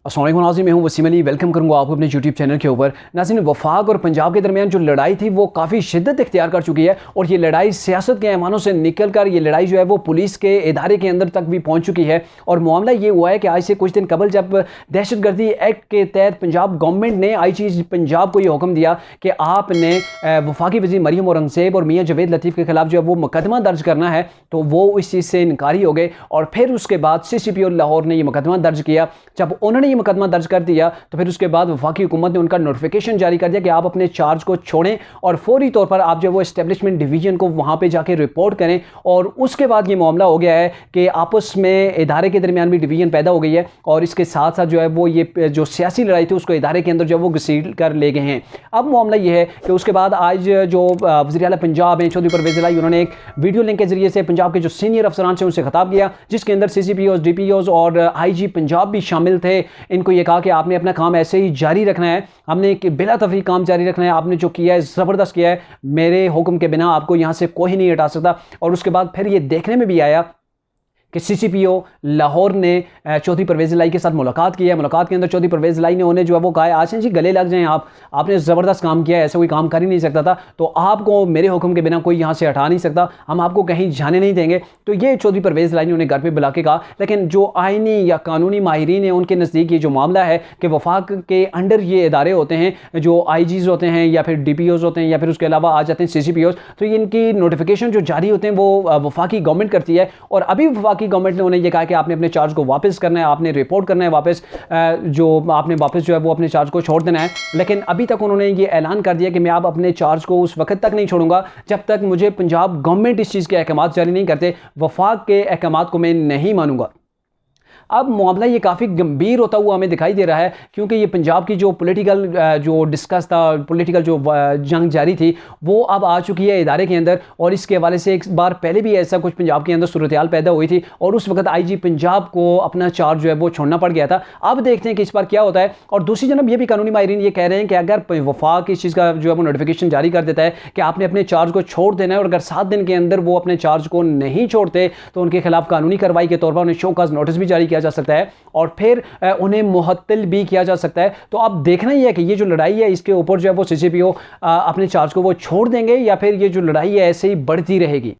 अस्सलाम वालेकुम नाज़रीन, मैं हूं वसीम अली। वेलकम करूंगा आपको अपने यूट्यूब चैनल के ऊपर। नाज़रीन, वफाक और पंजाब के दरमियान जो लड़ाई थी वो काफ़ी शिद्दत इख्तियार कर चुकी है और ये लड़ाई सियासत के ऐवानों से निकल कर ये लड़ाई जो है वो पुलिस के इदारे के अंदर तक भी पहुँच चुकी है। और मामला ये हुआ है कि आज से कुछ दिन कबल जब दहशतगर्दी एक्ट के तहत पंजाब गवर्नमेंट ने IG पंजाब को ये हुक्म दिया कि आपने वफाकी वज़ीर मरीम औरंगज़ेब और मियाँ जावेद लतीफ़ के खिलाफ जो है वो मुकदमा दर्ज करना है, तो वो इस चीज़ से इनकारी हो गए। और फिर उसके बाद CCPO लाहौर ने ये मुकदमा दर्ज किया। जब उन्होंने ये मुकदमा दर्ज कर दिया तो फिर उसके बाद वफाकी हुकूमत ने उनका नोटिफिकेशन जारी कर दिया कि आप अपने चार्ज को छोड़ें और फौरी तौर पर आप जो वो एस्टेब्लिशमेंट डिवीज़न को वहाँ पे जाके रिपोर्ट करें। और उसके बाद ये मामला हो गया है कि आपस में इदारे के दरमियान भी डिवीज़न पैदा हो गई है और इसके साथ साथ जो है वो ये जो सियासी लड़ाई थी उसको इदारे के अंदर जो है वो घसीट कर ले गए हैं। अब मामला ये है कि उसके बाद आज जो वज़ीर आला पंजाब हैं चौधरी परवेज़ इलाही, उन्होंने एक वीडियो लिंक के जरिए से पंजाब के जो सीनियर अफसरान से उनसे खिताब किया, जिसके अंदर CCPOs, DPOs और IG पंजाब भी शामिल थे। इनको ये कहा कि आपने अपना काम ऐसे ही जारी रखना है, हमने बिला तफरीक काम जारी रखना है, आपने जो किया है ज़बरदस्त किया है, मेरे हुक्म के बिना आपको यहाँ से कोई नहीं हटा सकता। और उसके बाद फिर ये देखने में भी आया कि CCPO लाहौर ने चौधरी परवेज़ इलाही के साथ मुलाकात की है। मुलाकात के अंदर चौधरी परवेज़ इलाही ने उन्हें जो है वो कहा, आसिन जी गले लग जाएं, आपने ज़बरदस्त काम किया है, ऐसा कोई काम कर ही नहीं सकता था, तो आपको मेरे हुक्म के बिना कोई यहाँ से हटा नहीं सकता, हम आपको कहीं जाने नहीं देंगे। तो ये चौधरी परवेज़ इलाही ने उन्हें घर पर बुला के कहा। लेकिन जो आइनी या कानूनी माहिरीन हैं उनके नज़दीक ये जो मामला है कि वफाक के अंडर ये इदारे होते हैं, जो IGs होते हैं या फिर DPOs होते हैं या फिर उसके अलावा आ जाते हैं CCPOs, तो इनकी नोटिफिकेशन जो जारी होते हैं वो वफाकी गवर्नमेंट करती है। और अभी वफाकी गवर्नमेंट ने उन्हें यह कहा कि आपने अपने चार्ज को वापस करना है, आपने रिपोर्ट करना है वापस, जो आपने वापस जो है वो अपने चार्ज को छोड़ देना है। लेकिन अभी तक उन्होंने ये ऐलान कर दिया कि मैं आप अपने चार्ज को उस वक्त तक नहीं छोड़ूंगा जब तक मुझे पंजाब गवर्नमेंट इस चीज़ के अहकाम जारी नहीं करते, वफाक के अहकाम को मैं नहीं मानूंगा। अब मामला ये काफ़ी गंभीर होता हुआ हमें दिखाई दे रहा है, क्योंकि ये पंजाब की जो पॉलिटिकल जो डिस्कस था, पॉलिटिकल जो जंग जारी थी, वो अब आ चुकी है इदारे के अंदर। और इसके हवाले से एक बार पहले भी ऐसा कुछ पंजाब के अंदर सूरत-ए-हाल पैदा हुई थी और उस वक्त IG पंजाब को अपना चार्ज जो है वो छोड़ना पड़ गया था। अब देखते हैं कि इस बार क्या होता है। और दूसरी जनब ये भी कानूनी माहिरीन ये कह रहे हैं कि अगर वफाक इस चीज़ का जो है वो नोटिफिकेशन जारी कर देता है कि आपने अपने चार्ज को छोड़ देना है और अगर 7 दिन के अंदर वो अपने चार्ज को नहीं छोड़ते तो उनके खिलाफ कानूनी कार्रवाई के तौर पर उन्हें शोकाज नोटिस भी जारी किया जा सकता है और फिर उन्हें मुअत्तल भी किया जा सकता है। तो अब देखना ही है कि ये जो लड़ाई है इसके ऊपर जो है वो CCPO अपने चार्ज को वो छोड़ देंगे या फिर ये जो लड़ाई है ऐसे ही बढ़ती रहेगी।